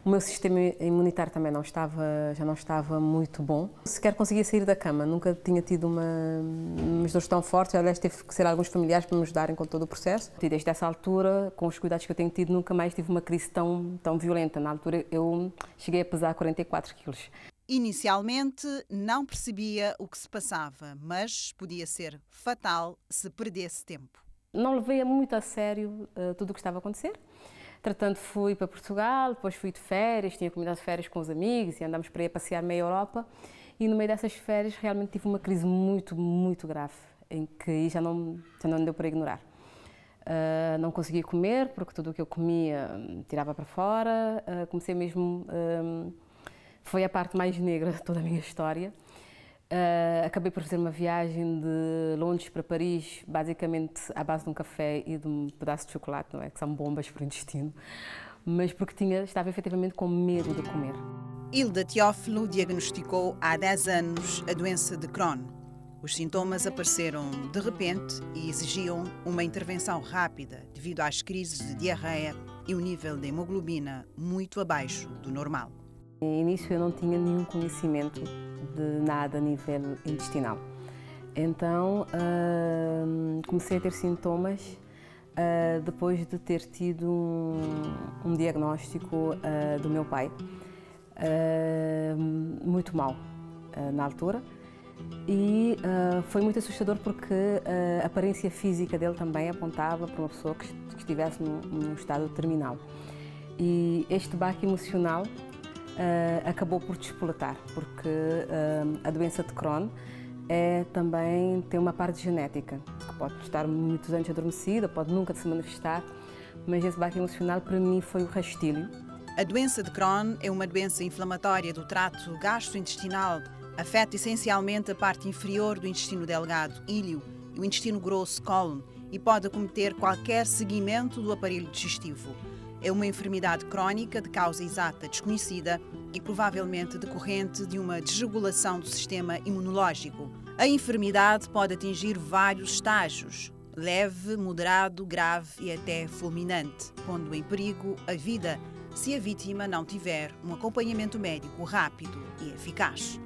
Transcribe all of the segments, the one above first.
O meu sistema imunitário também já não estava muito bom. Sequer conseguia sair da cama, nunca tinha tido umas dores tão fortes. Aliás, teve que ser alguns familiares para me ajudarem com todo o processo. E desde essa altura, com os cuidados que eu tenho tido, nunca mais tive uma crise tão violenta. Na altura, eu cheguei a pesar 44 quilos. Inicialmente, não percebia o que se passava, mas podia ser fatal se perdesse tempo. Não levei muito a sério tudo o que estava a acontecer. Entretanto, fui para Portugal, depois fui de férias, tinha combinado férias com os amigos e andámos para ir a passear meia Europa. E no meio dessas férias realmente tive uma crise muito grave, em que já não deu para ignorar. Não conseguia comer, porque tudo o que eu comia tirava para fora. Comecei mesmo... foi a parte mais negra de toda a minha história. Acabei por fazer uma viagem de Londres para Paris, basicamente à base de um café e de um pedaço de chocolate, não é? Que são bombas para o intestino, mas porque estava efetivamente com medo de comer. Hilda Teófilo diagnosticou há 10 anos a doença de Crohn. Os sintomas apareceram de repente e exigiam uma intervenção rápida devido às crises de diarreia e um nível de hemoglobina muito abaixo do normal. No início eu não tinha nenhum conhecimento de nada a nível intestinal. Então comecei a ter sintomas depois de ter tido um diagnóstico do meu pai, muito mau na altura. E foi muito assustador porque a aparência física dele também apontava para uma pessoa que estivesse num estado terminal. E este baque emocional acabou por despoletar, porque a doença de Crohn também tem uma parte genética, que pode estar muitos anos adormecida, pode nunca se manifestar, mas esse baque emocional para mim foi o rastilho. A doença de Crohn é uma doença inflamatória do trato gastrointestinal. Afeta essencialmente a parte inferior do intestino delgado, íleo, e o intestino grosso, cólon, e pode acometer qualquer segmento do aparelho digestivo. É uma enfermidade crónica de causa exata desconhecida e provavelmente decorrente de uma desregulação do sistema imunológico. A enfermidade pode atingir vários estágios: leve, moderado, grave e até fulminante, pondo em perigo a vida se a vítima não tiver um acompanhamento médico rápido e eficaz.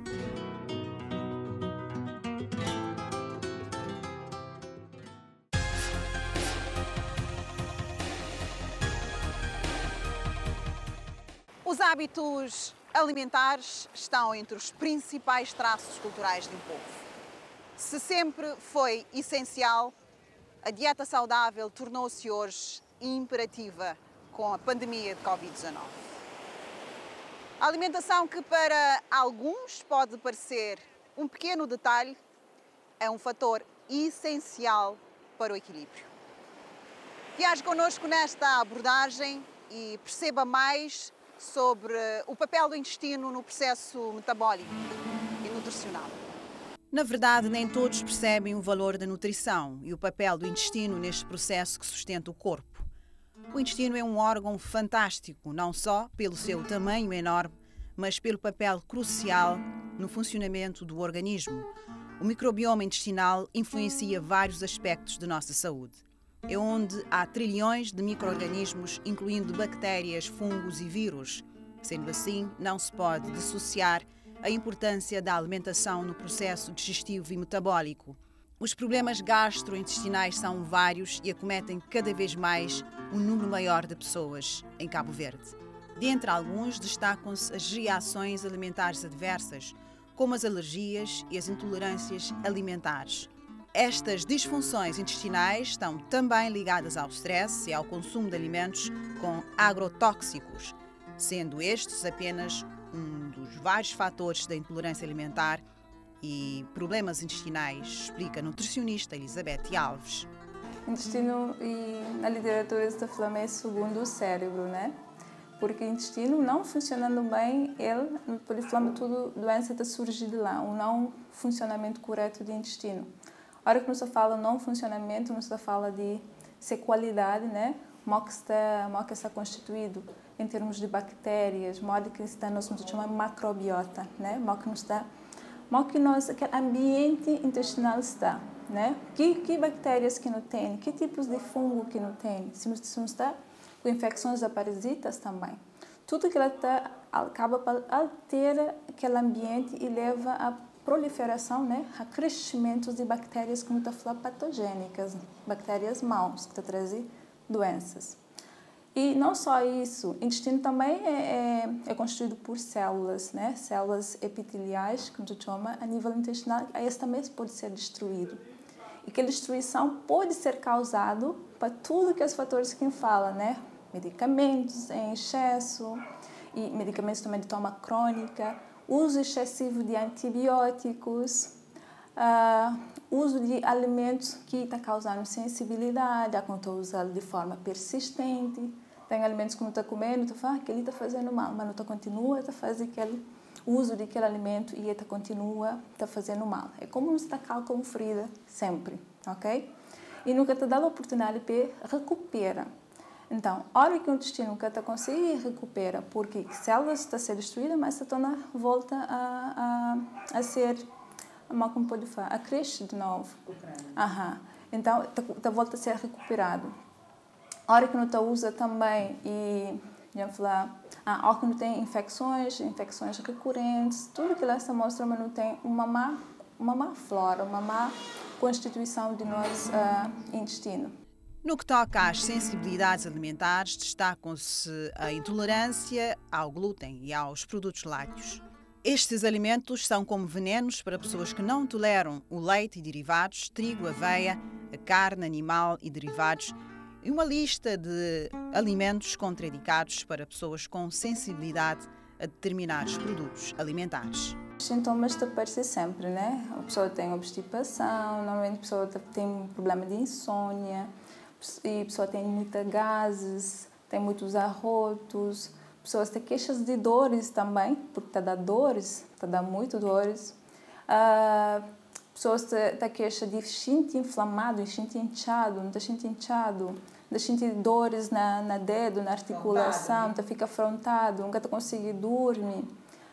Os hábitos alimentares estão entre os principais traços culturais de um povo. Se sempre foi essencial, a dieta saudável tornou-se hoje imperativa com a pandemia de Covid-19. A alimentação, que para alguns pode parecer um pequeno detalhe, é um fator essencial para o equilíbrio. Viaje connosco nesta abordagem e perceba mais sobre o papel do intestino no processo metabólico e nutricional. Na verdade, nem todos percebem o valor da nutrição e o papel do intestino neste processo que sustenta o corpo. O intestino é um órgão fantástico, não só pelo seu tamanho enorme, mas pelo papel crucial no funcionamento do organismo. O microbioma intestinal influencia vários aspectos da nossa saúde. É onde há trilhões de micro-organismos, incluindo bactérias, fungos e vírus. Sendo assim, não se pode dissociar a importância da alimentação no processo digestivo e metabólico. Os problemas gastrointestinais são vários e acometem cada vez mais um número maior de pessoas em Cabo Verde. Dentre alguns, destacam-se as reações alimentares adversas, como as alergias e as intolerâncias alimentares. Estas disfunções intestinais estão também ligadas ao stress e ao consumo de alimentos com agrotóxicos, sendo estes apenas um dos vários fatores da intolerância alimentar e problemas intestinais, explica a nutricionista Elizabeth Alves. O intestino, e na literatura está falando, é segundo o cérebro, né? Porque o intestino não funcionando bem, ele falamos tudo, doença está surgindo lá, o não funcionamento correto do intestino. A hora que nós fala não funcionamento, nós fala de ser qualidade, né? Como que está constituído em termos de bactérias, modo que está nós chamamos macrobiota, né? Aquele ambiente intestinal está, né? Que bactérias que não tem, que tipos de fungo que não tem, se não está com infecções de parasitas também. tudo que ela acaba por alterar aquele ambiente e leva à proliferação, né, a crescimento de bactérias, como está falando, patogênicas, bactérias maus, que trazem doenças. E não só isso, o intestino também é constituído por células, né, células epiteliais, como tu chama, a nível intestinal, esse também pode ser destruído. E que a destruição pode ser causada por tudo que os fatores que fala, né, medicamentos em excesso, e medicamentos também de toma crônica, uso excessivo de antibióticos, uso de alimentos que está causando sensibilidade, a quando usa de forma persistente. Tem alimentos que não está comendo, tu fala, aquele está fazendo mal, mas não está continua a fazer aquele uso daquele alimento e ele continua a fazendo mal. É como um estacal com ferida, sempre, ok? E nunca te dá a oportunidade para recuperar. Então, a hora que o intestino nunca está conseguindo recuperar, porque células estão a ser destruídas, mas está volta a ser, como pode falar, a crescer de novo. Então, está volta a ser recuperado. A hora que não está usa também e já falar, a hora que não tem infecções recorrentes, tudo que ela mostra, mas não tem uma má flora, uma má constituição de nosso intestino. No que toca às sensibilidades alimentares, destacam-se a intolerância ao glúten e aos produtos lácteos. Estes alimentos são como venenos para pessoas que não toleram o leite e derivados, trigo, aveia, a carne animal e derivados, e uma lista de alimentos contraindicados para pessoas com sensibilidade a determinados produtos alimentares. Os sintomas aparecem sempre, né? A pessoa tem obstipação, normalmente a pessoa tem problema de insônia, e a pessoa tem muitos gases, tem muitos arrotos, pessoas têm queixas de dores também, porque está dando dores, está dando muito dores. Pessoas têm queixa de intestino inflamado, intestino inchado, não está intestino inchado, está sentindo dores na dedo, na articulação, está fica afrontado, nunca está conseguindo dormir.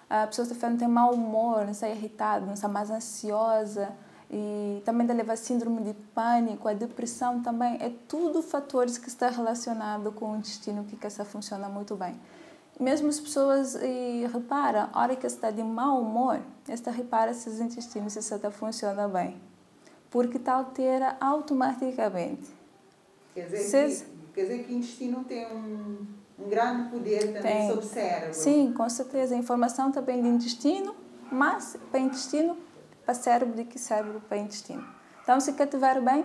A pessoa não tem mau humor, não está irritada, não está mais ansiosa. E também leva síndrome de pânico, a depressão também, é tudo fatores que estão relacionados com o intestino que essa funciona muito bem. Mesmo as pessoas reparam, a hora que está de mau humor, esta repara se os intestinos se está funciona bem, porque está altera automaticamente. Quer dizer que o intestino tem um grande poder também sobre o cérebro. Sim, com certeza. A informação também do intestino, mas para o intestino, para o cérebro, de que cérebro para o intestino. Então, se estiver bem,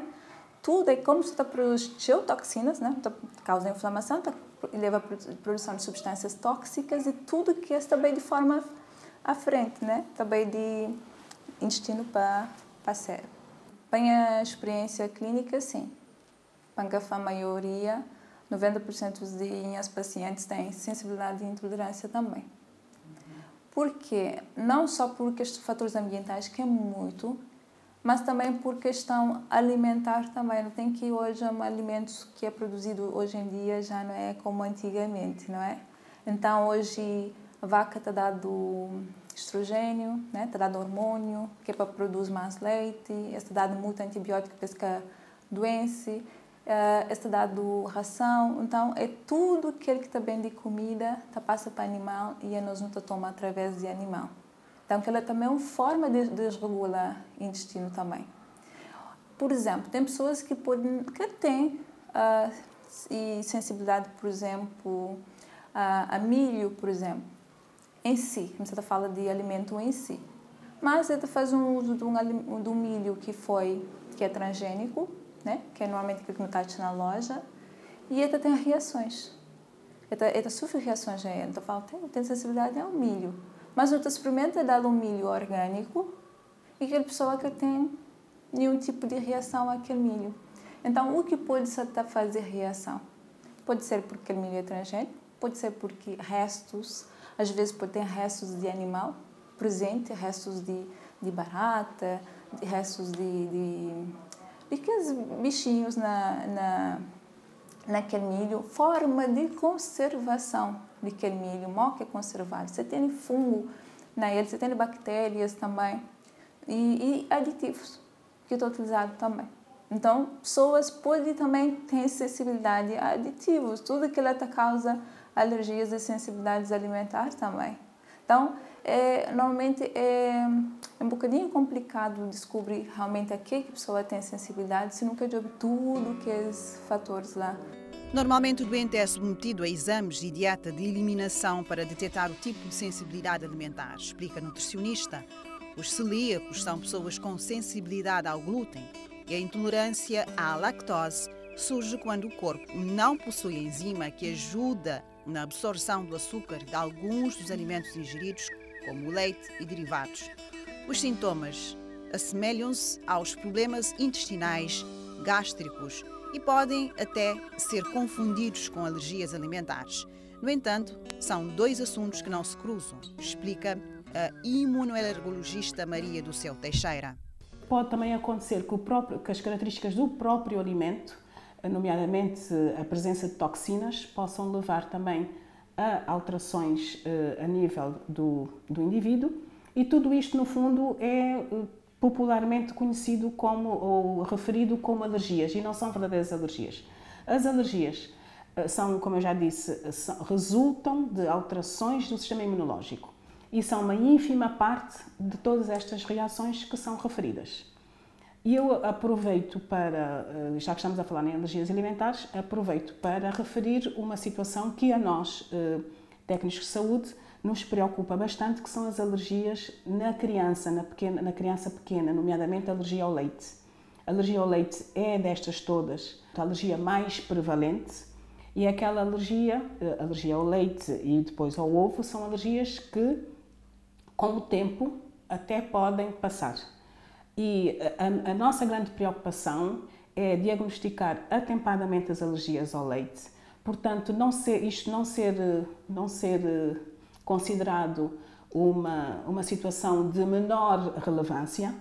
tudo é como se está produzindo toxinas, né? Causa inflamação, leva à produção de substâncias tóxicas e tudo que está bem de forma à frente, né? Também de intestino para cérebro. Bem, a experiência clínica, sim. A maioria, 90% dos minhas pacientes têm sensibilidade e intolerância também. Por quê? Não só por estes fatores ambientais, que é muito, mas também por questão alimentar também. Não tem que hoje alimentos que é produzido hoje em dia já não é como antigamente, não é? Então hoje a vaca está dando estrogênio, né? Está dando hormônio que é para produzir mais leite, está dando muito antibiótico para essa doença, está dando ração. Então é tudo aquilo que está bem de comida está passa para animal e a nós não toma através de animal. Então, ela também é uma forma de desregular o intestino também. Por exemplo, tem pessoas que têm sensibilidade, por exemplo, a milho, por exemplo, em si. Você está falando de alimento em si. Mas ele faz um uso de um milho que é transgênico, né? Que é normalmente aquilo que não está na loja, e ele tem reações. Ele sofre reações a ele. Então, fala, tem sensibilidade ao milho. Mas outra experimenta dar um milho orgânico e aquela pessoa que tem nenhum tipo de reação àquele milho. Então, o que pode fazer reação? Pode ser porque aquele milho é transgênico, pode ser porque restos, às vezes pode ter restos de animal presente, restos de barata, restos de aqueles bichinhos naquele milho, forma de conservação daquele milho, mal que é conservado. Você tem fungo nele, você tem bactérias também e aditivos que estão utilizados também. Então, pessoas podem também ter sensibilidade a aditivos, tudo que ela causa alergias e sensibilidades alimentares também. Então, normalmente é um bocadinho complicado descobrir realmente a que a pessoa tem sensibilidade se nunca houve tudo aqueles fatores lá. Normalmente o doente é submetido a exames e dieta de eliminação para detectar o tipo de sensibilidade alimentar, explica a nutricionista. Os celíacos são pessoas com sensibilidade ao glúten e a intolerância à lactose surge quando o corpo não possui enzima que ajuda na absorção do açúcar de alguns dos alimentos ingeridos, como o leite e derivados. Os sintomas assemelham-se aos problemas intestinais gástricos e podem até ser confundidos com alergias alimentares. No entanto, são dois assuntos que não se cruzam, explica a imunoalergologista Maria do Céu Teixeira. Pode também acontecer que as características do próprio alimento, nomeadamente a presença de toxinas, possam levar também a alterações a nível do indivíduo, e tudo isto, no fundo, é popularmente conhecido como, ou referido como alergias, e não são verdadeiras alergias. As alergias são, como eu já disse, resultam de alterações do sistema imunológico e são uma ínfima parte de todas estas reações que são referidas. E eu aproveito para, já que estamos a falar em alergias alimentares, aproveito para referir uma situação que a nós, técnicos de saúde, nos preocupa bastante, que são as alergias na criança pequena, nomeadamente a alergia ao leite. A alergia ao leite é destas todas a alergia mais prevalente, e aquela alergia ao leite e depois ao ovo, são alergias que, com o tempo, até podem passar. E a nossa grande preocupação é diagnosticar atempadamente as alergias ao leite. Portanto, isto não ser considerado uma situação de menor relevância.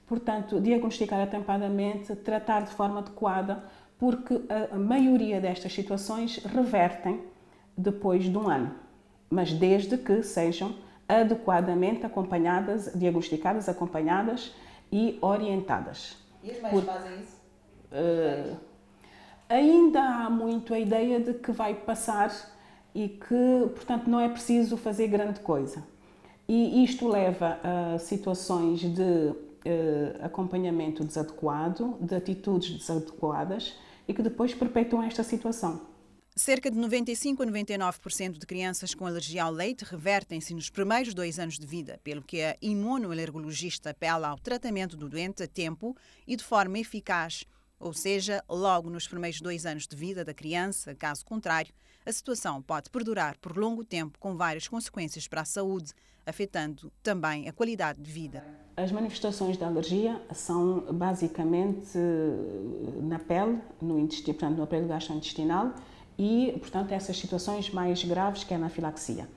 Portanto, diagnosticar atempadamente, tratar de forma adequada, porque a maioria destas situações revertem depois de um ano, mas desde que sejam adequadamente acompanhadas, diagnosticadas, acompanhadas e orientadas. E as mães fazem isso? Ainda há muito a ideia de que vai passar e que, portanto, não é preciso fazer grande coisa. E isto leva a situações de acompanhamento desadequado, de atitudes desadequadas, e que depois perpetuam esta situação. Cerca de 95 a 99% de crianças com alergia ao leite revertem-se nos primeiros 2 anos de vida, pelo que a imunoalergologista apela ao tratamento do doente a tempo e de forma eficaz, ou seja, logo nos primeiros 2 anos de vida da criança. Caso contrário, a situação pode perdurar por longo tempo, com várias consequências para a saúde, afetando também a qualidade de vida. As manifestações da alergia são basicamente na pele, no intestino, portanto, no aparelho gastrointestinal, e, portanto, essas situações mais graves, que é a anafilaxia.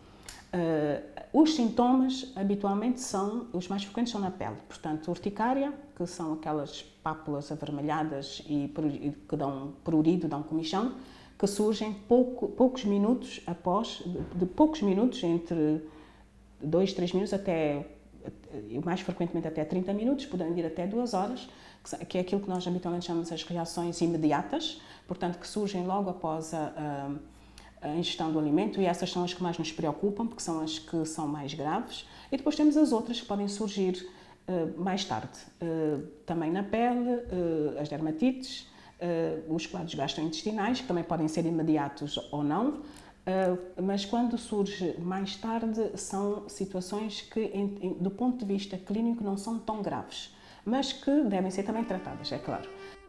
Os sintomas, habitualmente, os mais frequentes são na pele. Portanto, urticária, que são aquelas pápulas avermelhadas e que dão prurido, dão comichão, que surgem poucos minutos após, de poucos minutos, entre 2, 3 minutos até, mais frequentemente até 30 minutos, podendo ir até 2 horas, que é aquilo que nós habitualmente chamamos as reações imediatas, portanto, que surgem logo após a ingestão do alimento, e essas são as que mais nos preocupam, porque são as que são mais graves. E depois temos as outras que podem surgir mais tarde, também na pele, as dermatites, os quadros gastrointestinais, que também podem ser imediatos ou não, mas quando surge mais tarde são situações que, do ponto de vista clínico, não são tão graves, mas que devem ser também tratadas, é claro.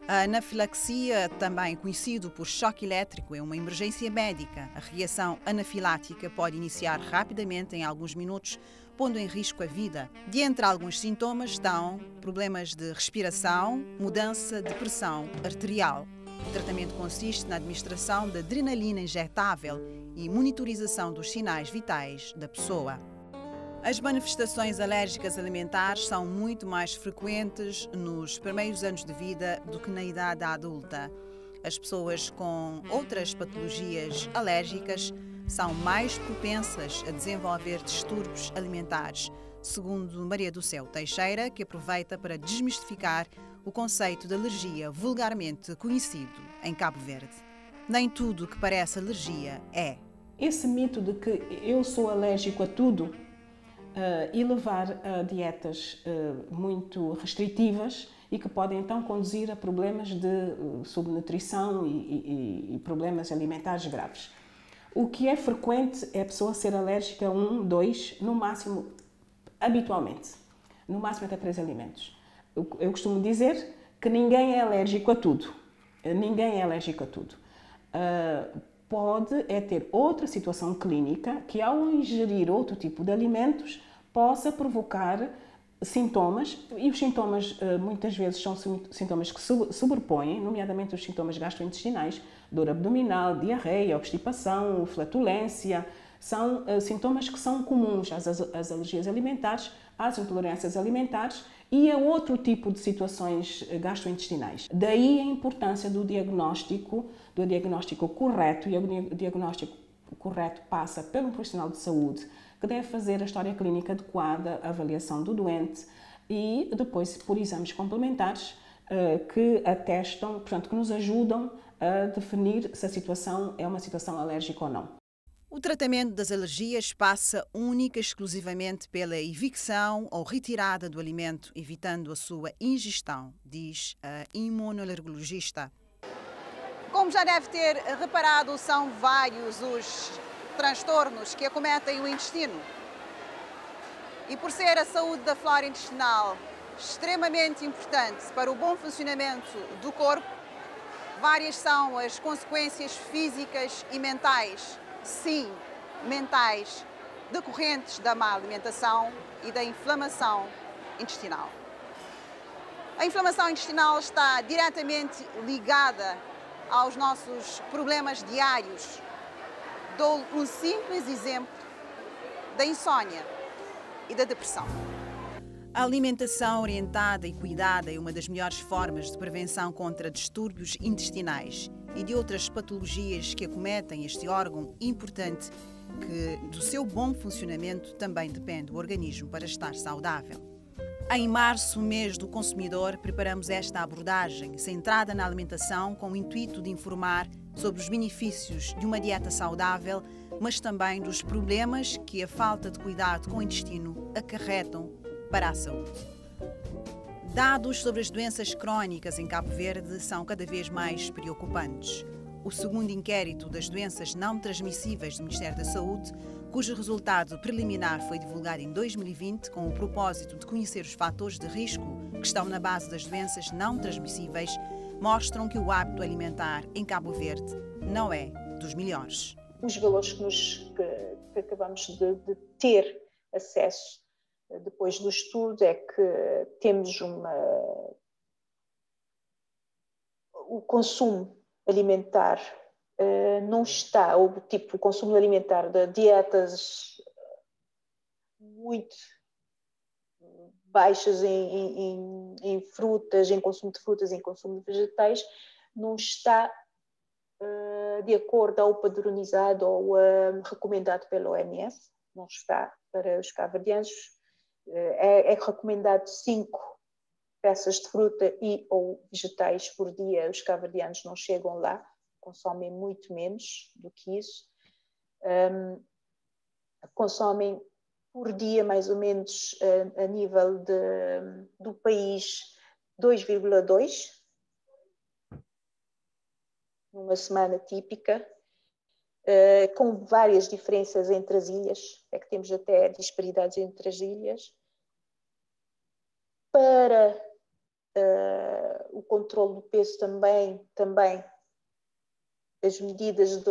A anafilaxia, também conhecido por choque elétrico, é uma emergência médica. A reação anafilática pode iniciar rapidamente, em alguns minutos, pondo em risco a vida. De entre alguns sintomas estão problemas de respiração, mudança de pressão arterial. O tratamento consiste na administração de adrenalina injetável e monitorização dos sinais vitais da pessoa. As manifestações alérgicas alimentares são muito mais frequentes nos primeiros anos de vida do que na idade adulta. As pessoas com outras patologias alérgicas são mais propensas a desenvolver distúrbios alimentares, segundo Maria do Céu Teixeira, que aproveita para desmistificar o conceito de alergia vulgarmente conhecido em Cabo Verde. Nem tudo que parece alergia é. esse mito de que eu sou alérgico a tudo e levar a dietas muito restritivas e que podem então conduzir a problemas de subnutrição e problemas alimentares graves. O que é frequente é a pessoa ser alérgica a 1, 2, no máximo, habitualmente, no máximo até 3 alimentos. Eu costumo dizer que ninguém é alérgico a tudo. Ninguém é alérgico a tudo. Pode é ter outra situação clínica que, ao ingerir outro tipo de alimentos, possa provocar sintomas, e os sintomas muitas vezes são sintomas que se sobrepõem, nomeadamente os sintomas gastrointestinais, dor abdominal, diarreia, obstipação, flatulência, são sintomas que são comuns às alergias alimentares, às intolerâncias alimentares e a outro tipo de situações gastrointestinais. Daí a importância do diagnóstico correto, e o diagnóstico correto passa pelo profissional de saúde, que deve fazer a história clínica adequada, a avaliação do doente e depois por exames complementares que atestam, portanto, que nos ajudam a definir se a situação é uma situação alérgica ou não. O tratamento das alergias passa única e exclusivamente pela evicção ou retirada do alimento, evitando a sua ingestão, diz a imunoalergologista. Como já deve ter reparado, são vários os transtornos que acometem o intestino. E por ser a saúde da flora intestinal extremamente importante para o bom funcionamento do corpo, várias são as consequências físicas e mentais, sim, mentais, decorrentes da má alimentação e da inflamação intestinal. A inflamação intestinal está diretamente ligada aos nossos problemas diários. Dou um simples exemplo da insônia e da depressão. A alimentação orientada e cuidada é uma das melhores formas de prevenção contra distúrbios intestinais e de outras patologias que acometem este órgão importante, que do seu bom funcionamento também depende o organismo para estar saudável. Em março, mês do consumidor, preparamos esta abordagem centrada na alimentação com o intuito de informar sobre os benefícios de uma dieta saudável, mas também dos problemas que a falta de cuidado com o intestino acarretam para a saúde. Dados sobre as doenças crónicas em Cabo Verde são cada vez mais preocupantes. O segundo inquérito das doenças não transmissíveis do Ministério da Saúde, cujo resultado preliminar foi divulgado em 2020 com o propósito de conhecer os fatores de risco que estão na base das doenças não transmissíveis, mostram que o hábito alimentar em Cabo Verde não é dos melhores. Os valores que acabamos de ter acesso depois do estudo é que temos o consumo alimentar não está, o consumo alimentar de dietas muito baixas em frutas, em consumo de frutas, em consumo de vegetais, não está de acordo ao padronizado ou recomendado pela OMS, não está para os cabo-verdianos. É recomendado 5 peças de fruta e ou vegetais por dia. Os cabo-verdianos não chegam lá, consomem muito menos do que isso. Consomem por dia, mais ou menos, a nível do país, 2,2 numa semana típica, com várias diferenças entre as ilhas, é que temos até disparidades entre as ilhas. Para o controle do peso também as medidas de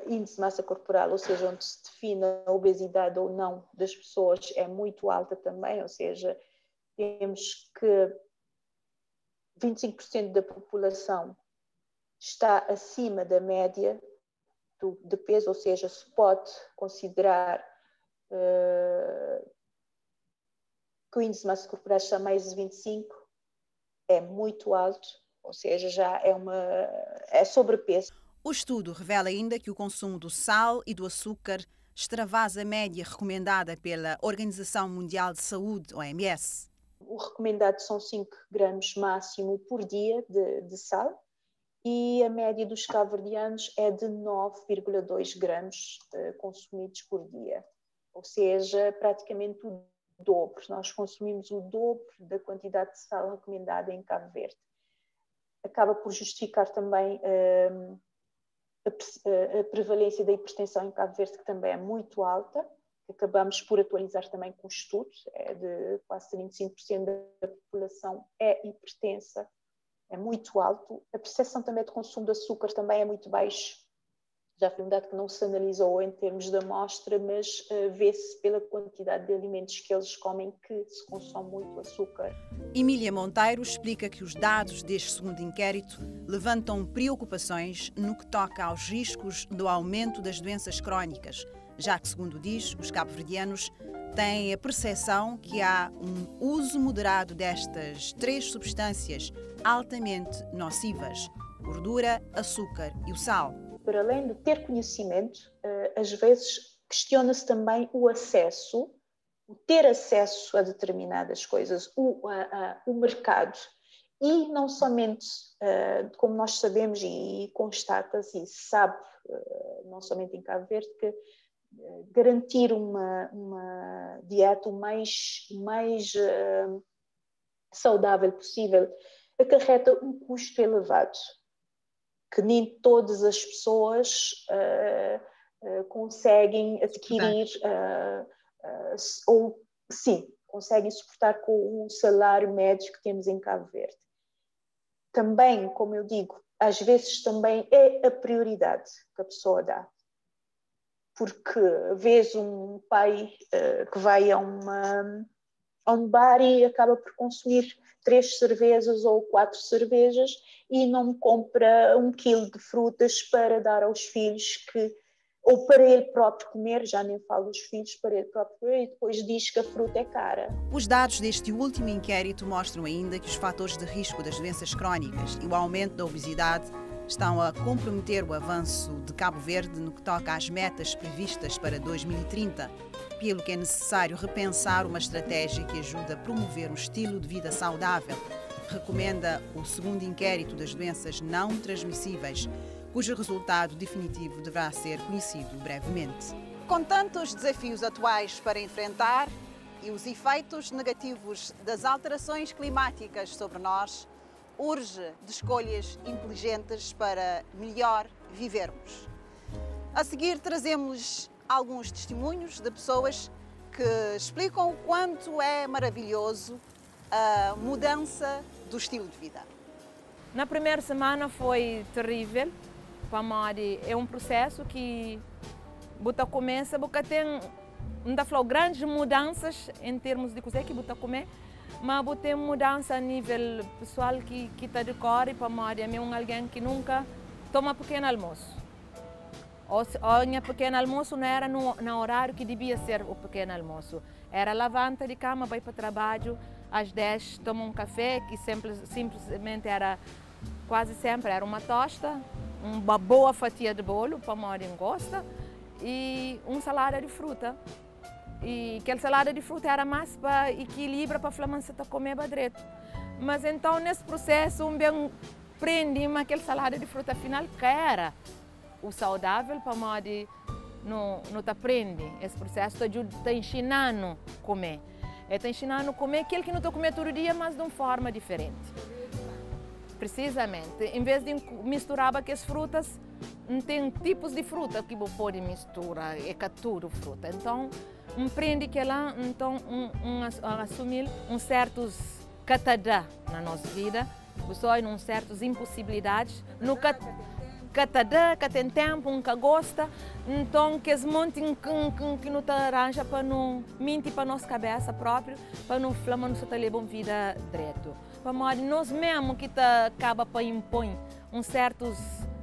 índice de massa corporal, ou seja, onde se define a obesidade ou não das pessoas, é muito alta também, ou seja, temos que 25% da população está acima da média de peso, ou seja, se pode considerar que o índice de massa corporal está mais de 25, é muito alto, ou seja, já é sobrepeso. O estudo revela ainda que o consumo do sal e do açúcar extravasa a média recomendada pela Organização Mundial de Saúde, OMS. O recomendado são 5 gramas máximo por dia de sal e a média dos cabo-verdianos é de 9,2 gramas consumidos por dia, ou seja, praticamente o dobro. Nós consumimos o dobro da quantidade de sal recomendada em Cabo Verde. Acaba por justificar também a prevalência da hipertensão em Cabo Verde, que também é muito alta. Acabamos por atualizar também com estudos, de quase 35% da população é hipertensa, é muito alto. A percepção também de consumo de açúcar também é muito baixo. Já foi um dado que não se analisou em termos de amostra, mas vê-se pela quantidade de alimentos que eles comem que se consome muito açúcar. Emília Monteiro explica que os dados deste segundo inquérito levantam preocupações no que toca aos riscos do aumento das doenças crónicas, já que, segundo diz, os cabo-verdianos têm a percepção que há um uso moderado destas 3 substâncias altamente nocivas: gordura, açúcar e o sal. Para além de ter conhecimento, às vezes questiona-se também o acesso, o ter acesso a determinadas coisas, o mercado. E não somente, como nós sabemos e constata-se e se sabe, não somente em Cabo Verde, que garantir uma dieta o mais saudável possível acarreta um custo elevado, que nem todas as pessoas conseguem adquirir ou, sim, conseguem suportar com o salário médio que temos em Cabo Verde. Também, como eu digo, às vezes também é a prioridade que a pessoa dá. Porque vês um pai que vai a um bar e acaba por consumir 3 cervejas ou 4 cervejas e não compra 1 quilo de frutas para dar aos filhos, ou para ele próprio comer, já nem falo dos filhos, para ele próprio comer, e depois diz que a fruta é cara. Os dados deste último inquérito mostram ainda que os fatores de risco das doenças crónicas e o aumento da obesidade estão a comprometer o avanço de Cabo Verde no que toca às metas previstas para 2030, pelo que é necessário repensar uma estratégia que ajude a promover um estilo de vida saudável, recomenda o segundo inquérito das doenças não transmissíveis, cujo resultado definitivo deverá ser conhecido brevemente. Com tantos desafios atuais para enfrentar e os efeitos negativos das alterações climáticas sobre nós, urge de escolhas inteligentes para melhor vivermos. A seguir trazemos alguns testemunhos de pessoas que explicam o quanto é maravilhoso a mudança do estilo de vida. Na primeira semana foi terrível, é um processo que começa, porque tem grandes mudanças em termos de coisa que comer, mas tem mudança a nível pessoal que está de cor e para alguém que nunca toma pequeno almoço. O pequeno almoço não era no horário que devia ser o pequeno almoço. Era levanta de cama, vai para o trabalho, às 10 toma um café, que simplesmente era, quase sempre era uma tosta, uma boa fatia de bolo, para quem gosta, e uma salada de fruta. E aquela salada de fruta era mais para equilibrar para a flamença comer direito. Mas então, nesse processo, bem aprendi aquela salada de fruta final que era o saudável para onde não aprende. Esse processo está ensinando a comer. Está ensinando a comer aquilo que não está comendo todo dia, mas de uma forma diferente. Precisamente, em vez de misturar aquelas frutas, tem tipos de fruta que você pode misturar, é tudo fruta. Então, aprende que lá, então, assumir certos catadá na nossa vida, pessoas com certas impossibilidades, no catadá, que tem tempo, que gosta, então que esse monte que não arranja para não mentir para nossa cabeça própria, para não falar não está levando vida direto. Para nós mesmos que acaba para impor certos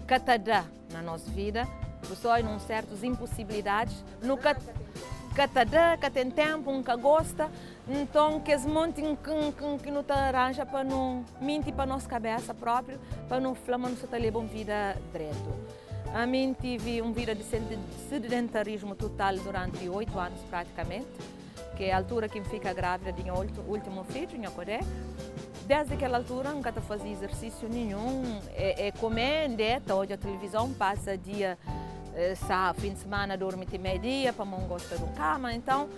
catadá na nossa vida, pessoas com certas impossibilidades, no catadá, que tem tempo, que gosta, então que esse monte que não arranja para não mentir para nossa cabeça própria, para não falar não está levando vida direto. A mim tive uma vida de sedentarismo total durante 8 anos praticamente, que é a altura que me fica grávida de meu último filho, minha colher. Desde aquela altura nunca fazia exercício nenhum, comer, dieta, hoje a televisão passa dia, fim de semana dorme até meio-dia, para não gostar de cama, então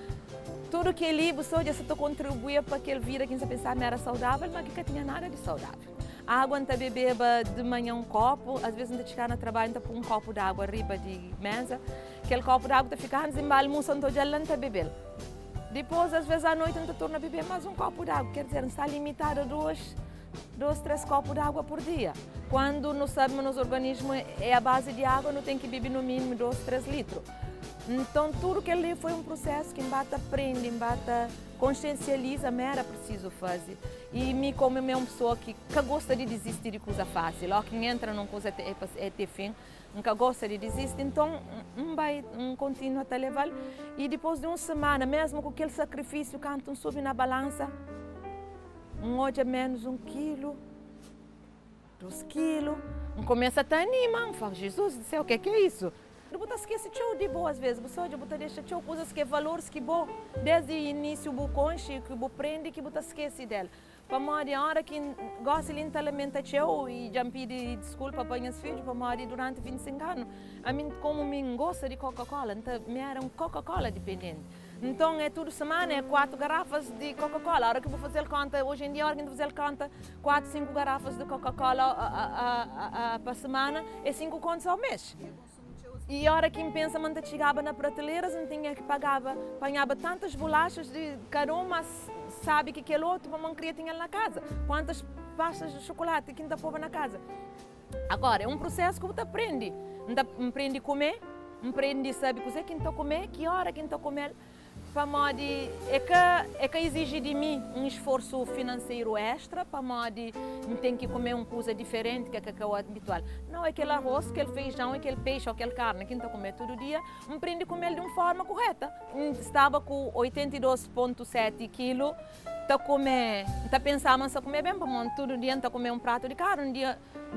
tudo que ele hoje só contribuía para que ele vira que pensar que era saudável, mas que tinha nada de saudável. A água não bebeba de manhã um copo, às vezes não chegar no trabalho não pôr um copo de água riba de mesa, aquele copo de água fica em cima do almoço não já beber. Depois, às vezes à noite não torna a beber mais um copo de água, quer dizer, não está limitado a dois, 3 copos de água por dia. Quando não sabe no nosso organismo é a base de água, não tem que beber no mínimo 2, 3 litros. Então, tudo que ali foi um processo que embata aprende, embata consciencializa, mas era preciso fazer. E me como é uma pessoa que gosta de desistir de coisa fácil, ou que entra numa coisa até fim, nunca gosta de desistir, então continua a levar. E depois de uma semana, mesmo com aquele sacrifício, quando sobe na balança, hoje é menos 1 quilo, 2 quilos, começa a te animar, fala, Jesus do céu, o que é isso? Você esquece de boa às vezes, você deixa coisas que valores que bom, desde o início você conche, que você prende, que você esquece dela. Para morrer, a hora que gosta de alimenta e já pedi desculpa para meus filhos, para morrer durante 25 anos. A mim, como me gosta de Coca-Cola, então me era um Coca-Cola dependente. Então, tudo semana, 4 garrafas de Coca-Cola. A hora que vou fazer conta, hoje em dia, a hora que vou fazer conta, 4, 5 garrafas de Coca-Cola para semana e 5 contos ao mês. E a hora que me pensa, quando chegava na prateleira, não tinha que pagar, apanhava tantas bolachas de cada uma, sabe que aquele outro, mas não queria ter na casa. Quantas pastas de chocolate que ainda povo na casa. Agora, é um processo que você aprende. Aprende a comer, aprende a saber cozer que não comer, que hora que não comer. Para modo é que exige de mim um esforço financeiro extra, para modo tem que comer uma coisa diferente que é o habitual. Não é aquele arroz, aquele feijão, aquele peixe ou aquele carne que não comer todo dia, aprende a comer de uma forma correta. Estava com 82,7 kg, está pensando em comer bem, para todo dia está comer um prato de carne,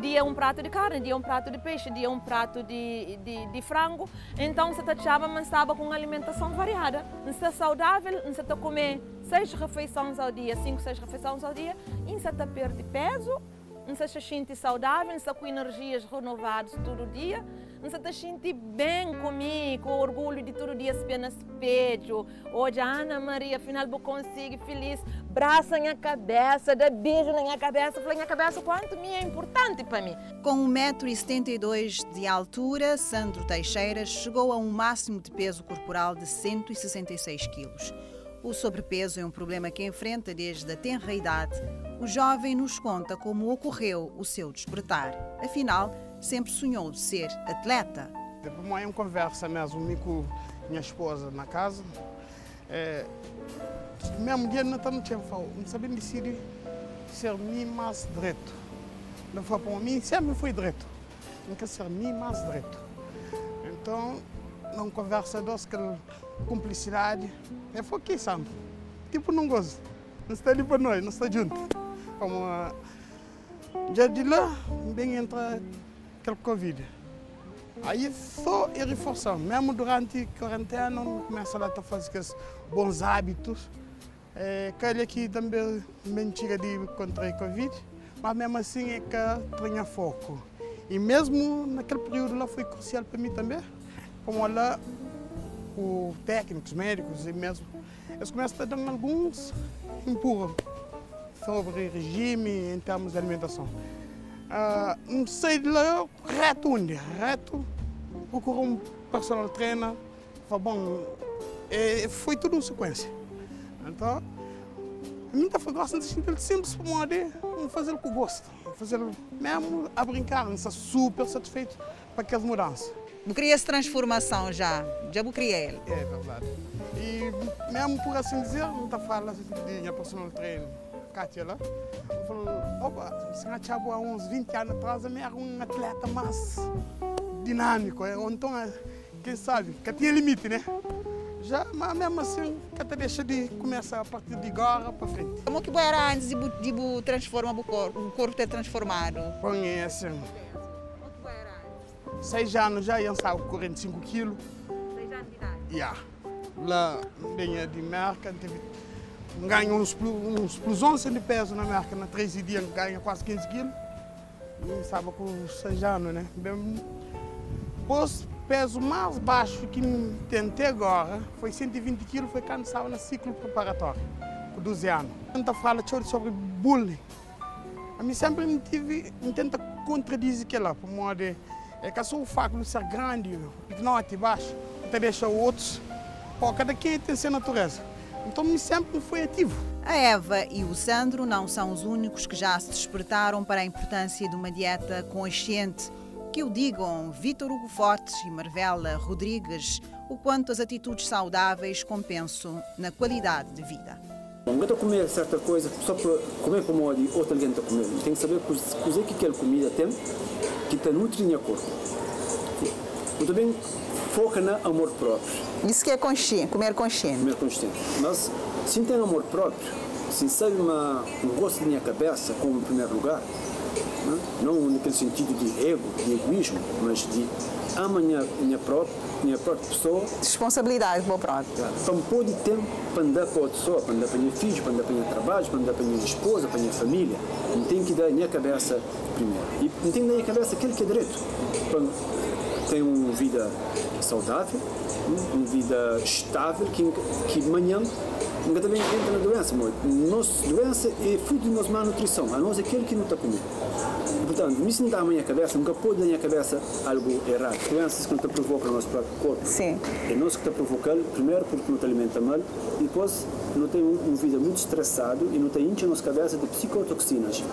dia um prato de carne, dia um prato de peixe, dia um prato de frango. Então, você estava com uma alimentação variada. Você está saudável, você está comer 6 refeições ao dia, 5, 6 refeições ao dia, e você está perdendo peso, você se sente saudável, você está com energias renovadas todo dia, você está sentindo bem comigo, com orgulho de todo dia se ver no espelho. Hoje a Ana Maria, afinal, eu consigo, feliz, braço na minha cabeça, dá beijo na minha cabeça, falei na cabeça quanto é importante para mim. Com 1,72 m de altura, Sandro Teixeira chegou a um máximo de peso corporal de 166 kg. O sobrepeso é um problema que enfrenta desde a tenra idade. O jovem nos conta como ocorreu o seu despertar. Afinal, sempre sonhou de ser atleta. Depois de uma conversa mesmo com minha esposa na casa, mesmo dia não sabia decidir ser mais direito. Não foi para mim, sempre foi direito. Não quer ser mais direito. Então, numa conversa doce, aquela cumplicidade, foi aqui, sabe? Tipo, não gosto. Não está ali para nós, não está junto. Como, já de lá, bem entra aquele Covid. Aí só é reforçar, mesmo durante a quarentena, começa a fazer esses bons hábitos. Aquele aqui também mentira de contra a Covid, mas mesmo assim é que tenha foco. E mesmo naquele período lá foi crucial para mim também, como lá os técnicos, médicos e mesmo, eles começam a dar alguns empurros sobre regime em termos de alimentação. Não sei de lá, reto, procurou um personal trainer, foi bom, foi tudo uma sequência. Então, muita gosta de sentir sempre se pode fazer o que gosta, fazer mesmo a brincar, não está super satisfeito para aquelas mudanças. Eu queria essa transformação já queria ele. É verdade. E mesmo por assim dizer, não está falando de minha personal trainer, Kátia lá, falou, opa, se há uns 20 anos atrás, eu era um atleta mais dinâmico, então, quem sabe, que tinha limite, né? Já, mas mesmo assim, que até deixa de começar a partir de agora para frente. Como que era antes de transformar o corpo ter transformado? Põe assim, 6 anos já ia estar 45 quilos. 6 anos de idade? Já. Lá, bem de marca, teve ganho uns plus 11 de peso na marca, na 3 dias ganha quase 15 quilos. E sabe com 6 anos, né? Depois, peso mais baixo que tentei agora foi 120 quilos, foi quando estava no ciclo preparatório, por 12 anos. Tenta falar sobre bullying. A mim sempre me tenta contradizer aquilo, por modo é que só o facto de ser grande, não é baixo, até deixa outros, pô, cada quem tem sua natureza. Então, me sempre foi ativo. A Eva e o Sandro não são os únicos que já se despertaram para a importância de uma dieta consciente. Que o digam Vítor Hugo Fortes e Marvela Rodrigues, o quanto as atitudes saudáveis compensam na qualidade de vida. Não estou a comer certa coisa só para comer como outra alguém está a comer. Tem que saber cozer que aquela comida tem, que está nutre no corpo. Eu também foca no amor próprio. Isso que é consciente, comer consciente. Comer consciente. Mas se não tem amor próprio, se sabe um gosto da minha cabeça como em primeiro lugar, não naquele sentido de ego, de egoísmo, mas de ama minha própria pessoa. Responsabilidade para o próprio. Então, pode tempo para andar para outra pessoa, para andar para minha filha, para andar para minha trabalho, para andar para minha esposa, para minha família. Não tem que dar a minha cabeça primeiro. E não tem que dar a minha cabeça aquele que é direito. Para ter uma vida saudável, uma vida estável, que amanhã nunca também entra na doença. Nossa doença é fruto de nossa má nutrição. A nós é aquele que não está comendo. Portanto, isso não dá a minha cabeça, nunca pode dar a minha cabeça algo errado. Doenças que não te provocam no nosso próprio corpo. Sim. É nós que te provocamos, primeiro porque não te alimenta mal, e depois não tem uma vida muito estressado e não te enche a nossa cabeça de psicotoxinas.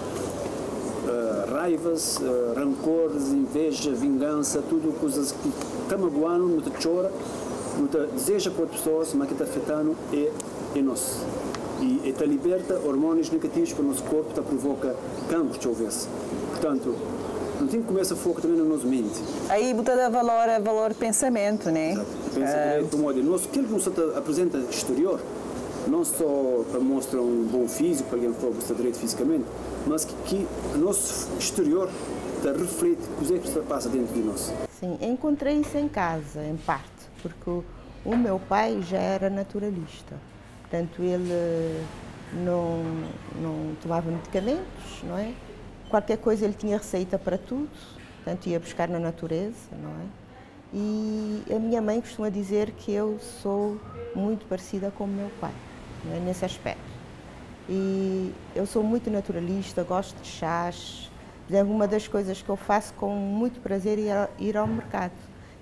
Raivas, rancores, inveja, vingança, tudo coisas que te magoam, não te chora, não te deseja para outras pessoas, mas que te afetando é nosso. E te liberta hormônios negativos para o nosso corpo, te provoca cancro, talvez. Portanto, não tem que começar a foco também na nossa mente. Aí botar valor pensamento, né? Pensamento, modo nosso, aquilo que nos apresenta exterior, não só para mostrar um bom físico, para alguém que está direito fisicamente, mas que o nosso exterior reflete o que se passa dentro de nós. Sim, encontrei isso em casa, em parte, porque o meu pai já era naturalista. Portanto, ele não tomava medicamentos, não é? Qualquer coisa ele tinha receita para tudo, portanto ia buscar na natureza, não é? E a minha mãe costuma dizer que eu sou muito parecida com o meu pai, não é? Nesse aspecto. E eu sou muito naturalista, gosto de chás. Por exemplo, uma das coisas que eu faço com muito prazer é ir ao mercado.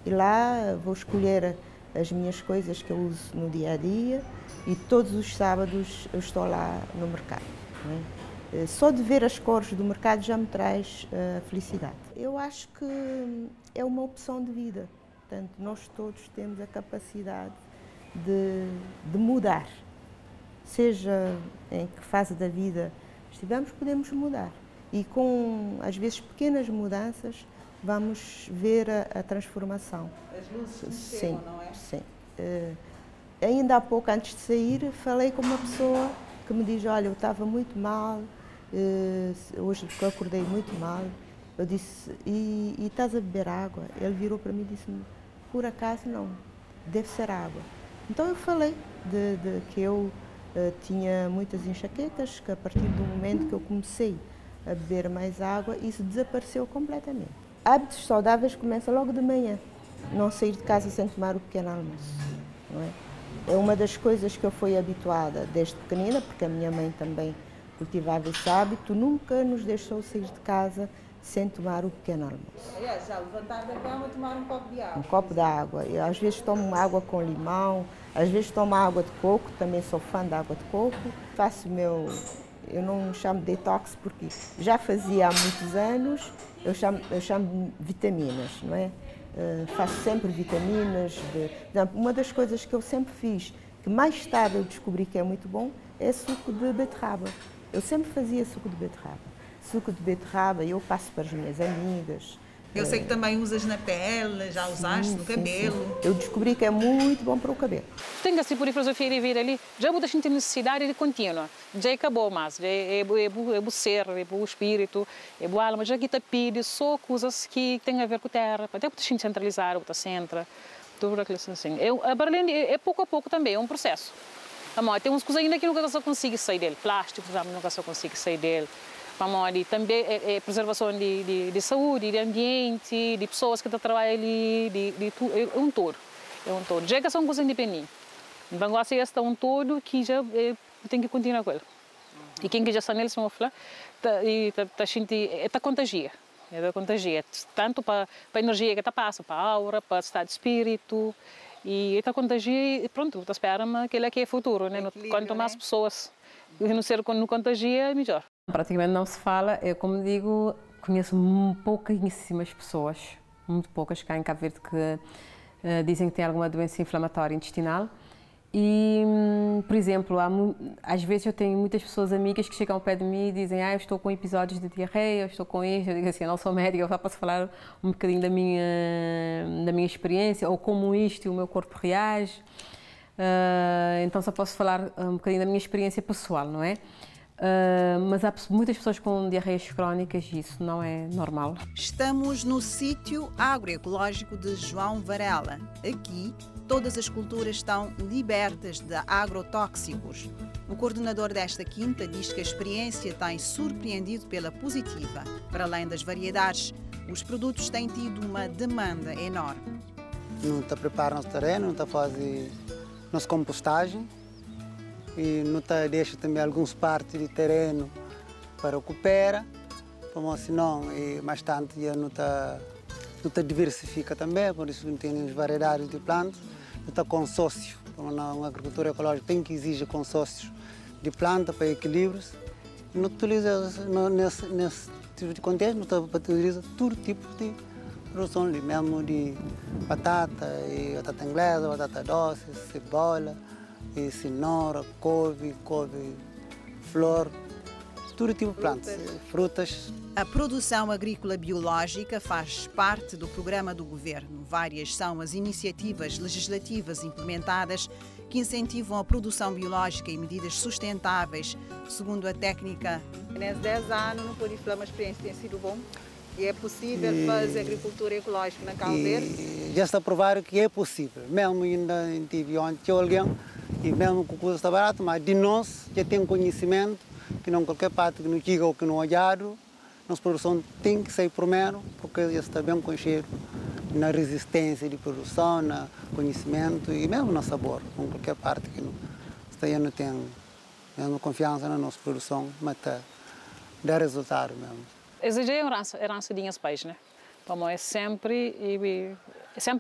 E lá vou escolher as minhas coisas que eu uso no dia a dia e todos os sábados eu estou lá no mercado, não é? Só de ver as cores do mercado já me traz felicidade. Eu acho que é uma opção de vida. Portanto, nós todos temos a capacidade de mudar. Seja em que fase da vida estivermos, podemos mudar. E com, às vezes, pequenas mudanças, vamos ver a transformação. As luzes sim, não é? Sim. Ainda há pouco, antes de sair, falei com uma pessoa que me diz, olha, eu estava muito mal, hoje acordei muito mal. Eu disse, e estás a beber água? Ele virou para mim e disse-me, por acaso não, deve ser água. Então eu falei de que eu tinha muitas enxaquecas, que a partir do momento que eu comecei a beber mais água, isso desapareceu completamente. Hábitos saudáveis começam logo de manhã, não sair de casa sem tomar o pequeno almoço, não é? É uma das coisas que eu fui habituada desde pequenina, porque a minha mãe também cultivava esse hábito, nunca nos deixou sair de casa sem tomar o pequeno almoço. Aliás, já levantar da cama, tomar um copo de água. Um copo de água. Eu às vezes tomo água com limão, às vezes tomo água de coco, também sou fã da água de coco. Faço eu não chamo de detox porque já fazia há muitos anos, eu chamo de vitaminas, não é? Faço sempre vitaminas. Uma das coisas que eu sempre fiz, que mais tarde eu descobri que é muito bom, é suco de beterraba. Eu sempre fazia suco de beterraba. Suco de beterraba eu passo para as minhas amigas. Eu sei que também usas na pele, já usaste no cabelo. Sim. Eu descobri que é muito bom para o cabelo. Tem assim por filosofia de vida ali, já muita gente tem necessidade de contínua. Já acabou mais, é o ser, é o espírito, é a alma, já que te pede só coisas que têm a ver com a terra, até para a gente centralizar, para centra, tudo aquilo assim. É pouco a pouco também, é um processo. Amor, tem uns coisas ainda que nunca só consigo sair dele. Plástico, por exemplo, nunca só consigo sair dele. Amor, também é preservação de saúde, de ambiente, de pessoas que trabalham ali, é um todo. É um todo. Já que são coisas independentes. Então, gosto de um todo que já tem que continuar com ele. E quem já está nele, se não falar, está contagia. É contagia. Tanto para a energia que está passa, para a aura, para o estado de espírito. E está contagia e pronto, está esperando que ele é o futuro. Né? Quanto mais pessoas não contagia, melhor. Praticamente não se fala, eu como digo, conheço pouquíssimas pessoas, muito poucas cá em Cabo Verde que dizem que têm alguma doença inflamatória intestinal e, por exemplo, às vezes eu tenho muitas pessoas amigas que chegam ao pé de mim e dizem eu estou com episódios de diarreia, eu estou com isto, eu digo assim, eu não sou médica, eu só posso falar um bocadinho da minha experiência ou como isto e o meu corpo reage, então só posso falar um bocadinho da minha experiência pessoal, não é? Mas há muitas pessoas com diarreias crónicas e isso não é normal. Estamos no sítio agroecológico de João Varela. Aqui, todas as culturas estão libertas de agrotóxicos. O coordenador desta quinta diz que a experiência tem surpreendido pela positiva. Para além das variedades, os produtos têm tido uma demanda enorme. Não está preparando nosso terreno, não está fazendo nossa compostagem. E não deixa também algumas partes de terreno para ocupar, como senão e mais tarde não diversifica também, por isso não tem variedades de plantas, não está consórcio, como na agricultura ecológica tem que exigir consórcios de planta para equilíbrios, não utiliza nesse tipo de contexto, não utiliza todo tipo de produção, mesmo de batata, e batata inglesa, batata doce, cebola, e cenoura, couve, flor, todo tipo de plantas, frutas. A produção agrícola biológica faz parte do programa do governo. Várias são as iniciativas legislativas implementadas que incentivam a produção biológica e medidas sustentáveis, segundo a técnica. Nesses 10 anos, no Poliflama, a experiência tem sido bom e é possível fazer agricultura ecológica na Cabo Verde? Já está provado que é possível, mesmo ainda tive ontem alguém. E mesmo que o custo está barato, mas de nós já tem conhecimento que não qualquer parte que não diga ou que não olhado, nossa produção tem que sair primeiro, porque já está bem conhecido na resistência de produção, no conhecimento e mesmo no sabor, com qualquer parte que não tem mesmo confiança na nossa produção, mas dá resultado mesmo. Essa já é herança de nosso país, né? Como é sempre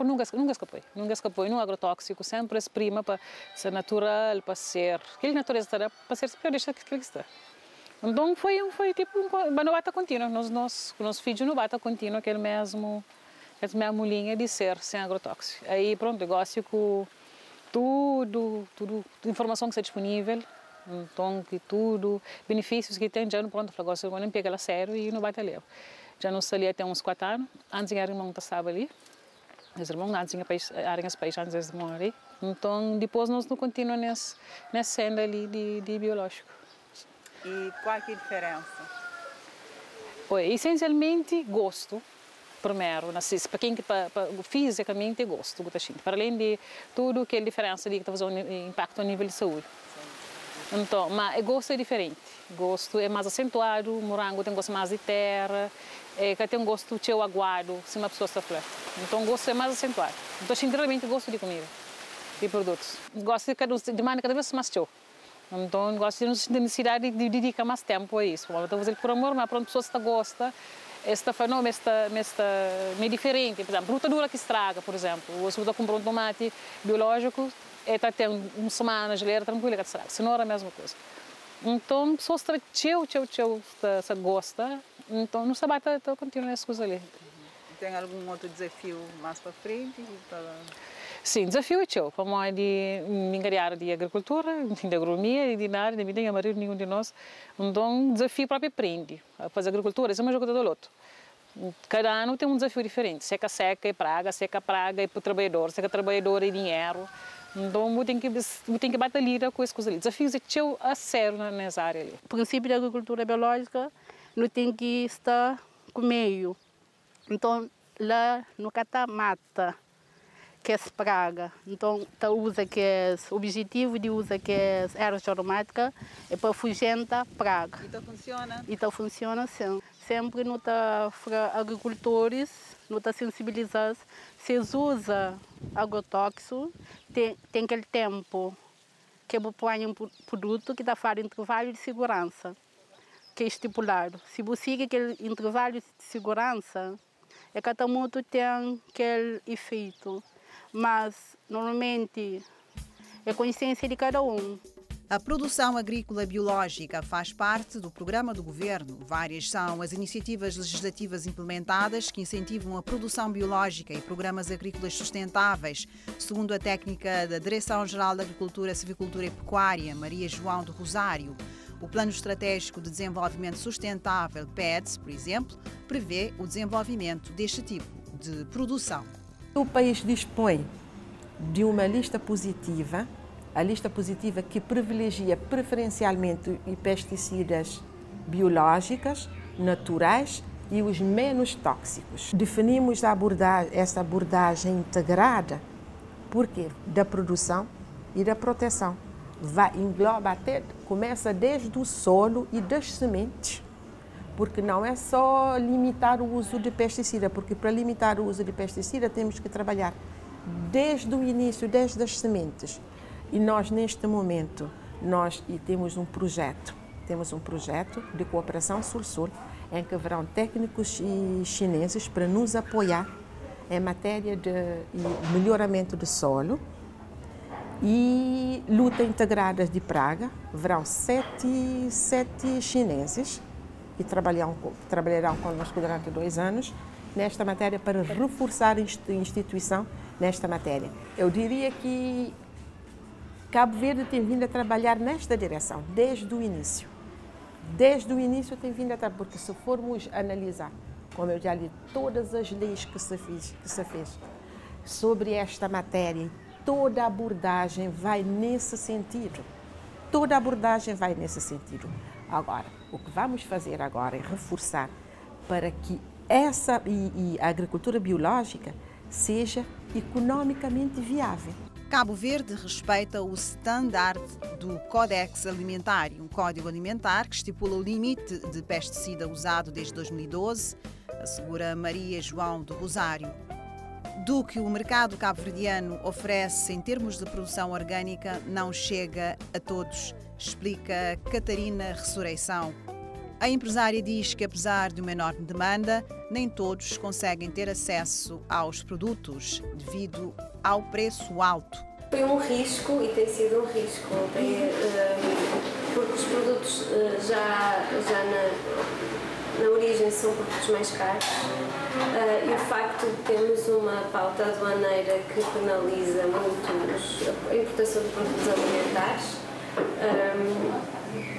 nunca escapou, não agrotóxico, sempre se prima para ser natural, para ser aquele natureza para ser pior deixa que está. Então foi tipo uma bata contínua, nos filhos não bata contínua aquele mesmo linha de ser sem agrotóxico. Aí pronto, negócio com tudo informação que está disponível, então que tudo benefícios que tem já no pronto, negócio não pega a sério e não bate a levar. Já não salia até uns 4 anos, antes a irmã estava ali. Os irmãos antes tinham país antes de morrer. Então, depois nós não continuamos nessa senda ali de biológico. E qual que é a diferença? Essencialmente, gosto. Primeiro, para quem fisicamente gosto. Para além de tudo que é a diferença de que está fazendo impacto a nível de saúde. Então, mas gosto é diferente. Gosto é mais acentuado, o morango tem gosto mais de terra, que tem um gosto cheio aguado, se uma pessoa está falando. Então, gosto é mais acentuado. Então, sinceramente, gosto de comida, de produtos. Gosto de maneira cada vez mais cheio. Então, gosto de necessidade de dedicar mais tempo a isso. Então, fazer por amor, mas para uma pessoa que gosta, esta fenômeno é meio diferente. Por exemplo, fruta dura que estraga, por exemplo. Ou se você compra um tomate biológico, está tendo uma semana geleira tranquila que estraga. Cenoura é a mesma coisa. Então, a pessoa está cheio, gosta. Então, não sabe até continuar essas coisas ali. Tem algum outro desafio mais para frente? Sim, desafio é cheio. Como é de minha área de agricultura, de agronomia e de área de vida, marido nenhum de nós. Então, desafio próprio aprende a fazer agricultura. Isso é uma jogada do loto. Cada ano tem um desafio diferente. Seca é praga é para o trabalhador, trabalhador é dinheiro. Então, eu tenho que batalhar com essas coisas ali. Desafios é cheio a sério nessa área ali. O princípio da agricultura biológica não tem que estar com meio. Então, lá no cata mata. que é praga. Então, usa que o objetivo de usar que é erva aromática é para fugentar praga. Então funciona? Então funciona sim. Sempre não está agricultores, não está sensibilizar. Se usa agrotóxico, tem aquele tempo que põe um produto que está fora intervalo de segurança, que é estipulado. Se você siga aquele intervalo de segurança, é que cada muito tem aquele efeito. Mas, normalmente, é consciência de cada um. A produção agrícola biológica faz parte do programa do Governo. Várias são as iniciativas legislativas implementadas que incentivam a produção biológica e programas agrícolas sustentáveis, segundo a técnica da Direção-Geral da Agricultura, Silvicultura e Pecuária, Maria João do Rosário. O Plano Estratégico de Desenvolvimento Sustentável, PEDS, por exemplo, prevê o desenvolvimento deste tipo de produção. O país dispõe de uma lista positiva, a lista positiva que privilegia preferencialmente pesticidas biológicos, naturais e os menos tóxicos. Definimos essa abordagem integrada, porque da produção e da proteção. Engloba até, começa desde o solo e das sementes, porque não é só limitar o uso de pesticida, porque para limitar o uso de pesticida temos que trabalhar desde o início, desde as sementes. E nós, neste momento, temos um projeto de cooperação Sul-Sul, em que haverão técnicos chineses para nos apoiar em matéria de melhoramento do solo e luta integrada de praga. Haverão sete chineses que trabalharão conosco durante 2 anos nesta matéria para reforçar a instituição nesta matéria. Eu diria que Cabo Verde tem vindo a trabalhar nesta direção, desde o início. Desde o início tem vindo a trabalhar, porque se formos analisar, como eu já li, todas as leis que se fez sobre esta matéria, toda a abordagem vai nesse sentido. Toda a abordagem vai nesse sentido. Agora, o que vamos fazer agora é reforçar para que a agricultura biológica seja economicamente viável. Cabo Verde respeita o standard do Codex Alimentar, um código alimentar que estipula o limite de pesticida usado desde 2012, assegura Maria João do Rosário. Do que o mercado cabo-verdiano oferece em termos de produção orgânica não chega a todos, explica Catarina Ressurreição. A empresária diz que, apesar de uma enorme demanda, nem todos conseguem ter acesso aos produtos devido ao preço alto. Foi um risco e tem sido um risco, porque os produtos já na origem são produtos mais caros e o facto de termos uma pauta aduaneira que penaliza muito a importação de produtos alimentares.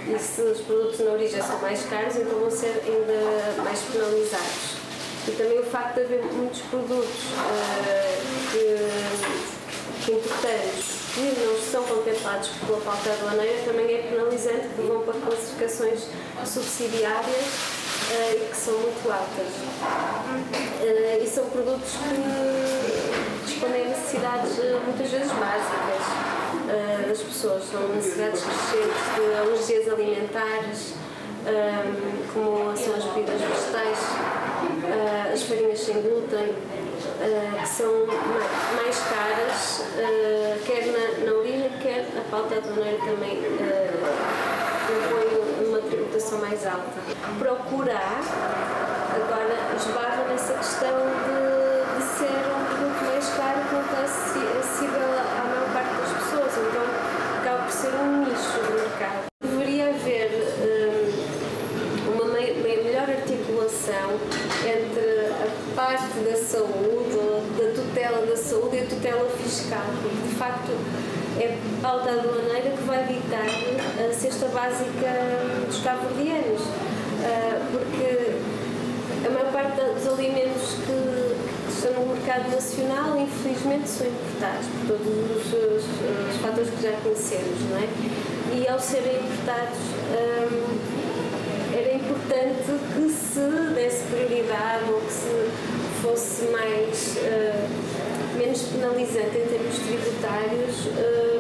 E se os produtos na origem são mais caros, então vão ser ainda mais penalizados. E também o facto de haver muitos produtos que importamos que não são contemplados pela pauta aduaneira também é penalizante, porque vão para classificações subsidiárias e que são muito altas. E são produtos que respondem a necessidades muitas vezes básicas das pessoas, são necessidades crescentes de alergias alimentares, como são as bebidas vegetais, as farinhas sem glúten, que são mais caras, quer na origem, quer a pauta aduaneira também impõe uma tributação mais alta. Procurar, agora esbarra nessa questão de ser um produto mais caro que não está acessível à maior parte das pessoas, então acaba por ser um nicho do mercado. Deveria haver uma melhor articulação entre a parte da saúde, da tutela da saúde e a tutela fiscal, porque de facto é a pauta aduaneira que vai ditar a cesta básica dos cabo-verdianos, porque a maior parte dos alimentos que estão no mercado nacional, infelizmente, são importados por todos os fatores que já conhecemos, não é? E ao serem importados, era importante que se desse prioridade ou que se fosse mais menos penalizante em termos tributários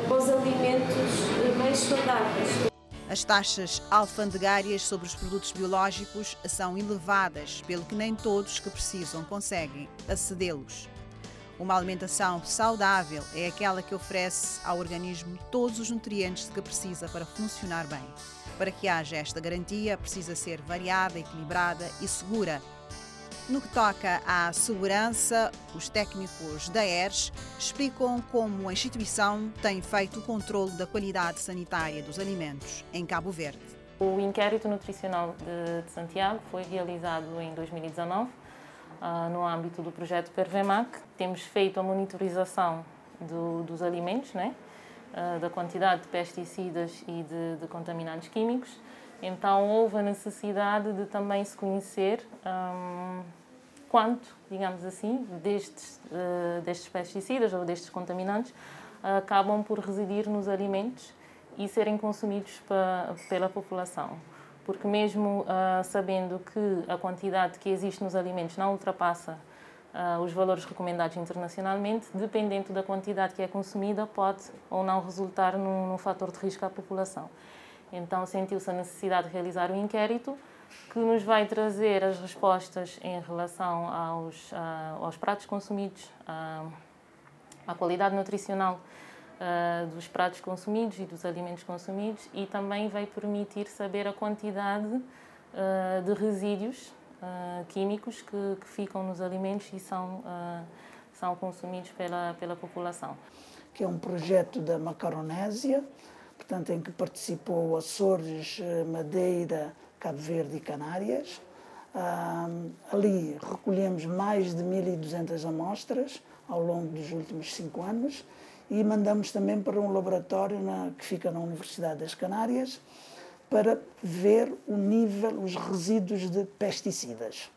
para os alimentos mais saudáveis. As taxas alfandegárias sobre os produtos biológicos são elevadas, pelo que nem todos que precisam conseguem acedê-los. Uma alimentação saudável é aquela que oferece ao organismo todos os nutrientes que precisa para funcionar bem. Para que haja esta garantia, precisa ser variada, equilibrada e segura. No que toca à segurança, os técnicos da ERS explicam como a instituição tem feito o controle da qualidade sanitária dos alimentos em Cabo Verde. O inquérito nutricional de Santiago foi realizado em 2019, no âmbito do projeto PERVEMAC. Temos feito a monitorização dos alimentos, né? Da quantidade de pesticidas e de contaminantes químicos. Então houve a necessidade de também se conhecer quanto, digamos assim, destes pesticidas ou destes contaminantes acabam por residir nos alimentos e serem consumidos pela população. Porque mesmo sabendo que a quantidade que existe nos alimentos não ultrapassa os valores recomendados internacionalmente, dependendo da quantidade que é consumida, pode ou não resultar num fator de risco à população. Então sentiu-se a necessidade de realizar um inquérito que nos vai trazer as respostas em relação aos pratos consumidos, à qualidade nutricional dos pratos consumidos e dos alimentos consumidos, e também vai permitir saber a quantidade de resíduos químicos que ficam nos alimentos e são consumidos pela população. Que é um projeto da Macaronésia, portanto, em que participou Açores, Madeira, Cabo Verde e Canárias. Ali recolhemos mais de 1.200 amostras ao longo dos últimos 5 anos e mandamos também para um laboratório que fica na Universidade das Canárias para ver o nível, os resíduos de pesticidas.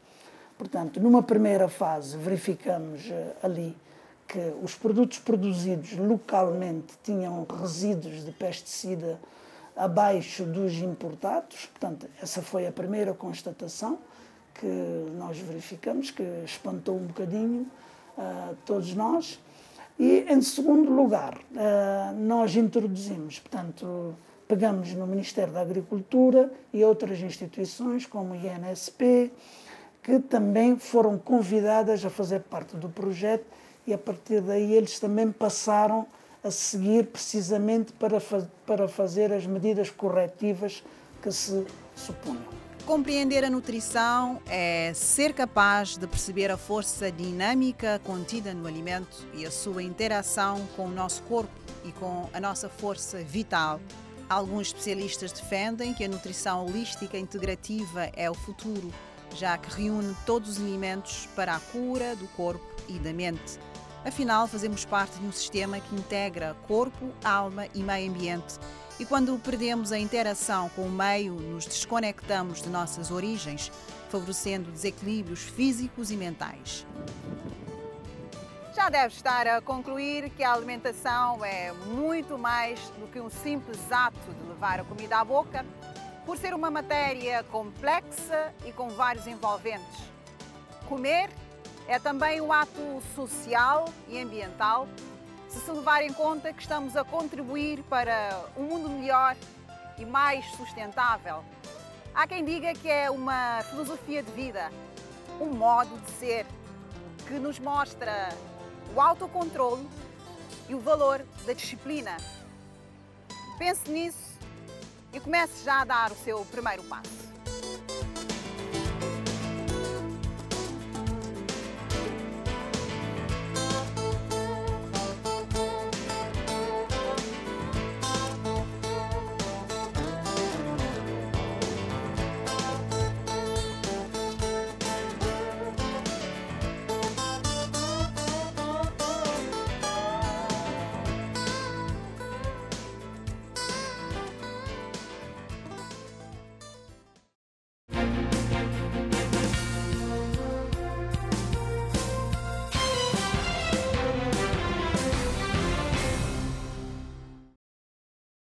Portanto, numa primeira fase verificamos ali que os produtos produzidos localmente tinham resíduos de pesticida abaixo dos importados. Portanto, essa foi a primeira constatação que nós verificamos, que espantou um bocadinho todos nós. E, em segundo lugar, nós introduzimos, portanto, pegamos no Ministério da Agricultura e outras instituições, como o INSP, que também foram convidadas a fazer parte do projeto, e a partir daí eles também passaram a seguir precisamente para fazer as medidas corretivas que se supunham. Compreender a nutrição é ser capaz de perceber a força dinâmica contida no alimento e a sua interação com o nosso corpo e com a nossa força vital. Alguns especialistas defendem que a nutrição holística integrativa é o futuro, já que reúne todos os elementos para a cura do corpo e da mente. Afinal, fazemos parte de um sistema que integra corpo, alma e meio ambiente. E quando perdemos a interação com o meio, nos desconectamos de nossas origens, favorecendo desequilíbrios físicos e mentais. Já deve estar a concluir que a alimentação é muito mais do que um simples ato de levar a comida à boca, por ser uma matéria complexa e com vários envolventes. Comer é também um ato social e ambiental, se levar em conta que estamos a contribuir para um mundo melhor e mais sustentável. Há quem diga que é uma filosofia de vida, um modo de ser, que nos mostra o autocontrole e o valor da disciplina. Pense nisso e comece já a dar o seu primeiro passo.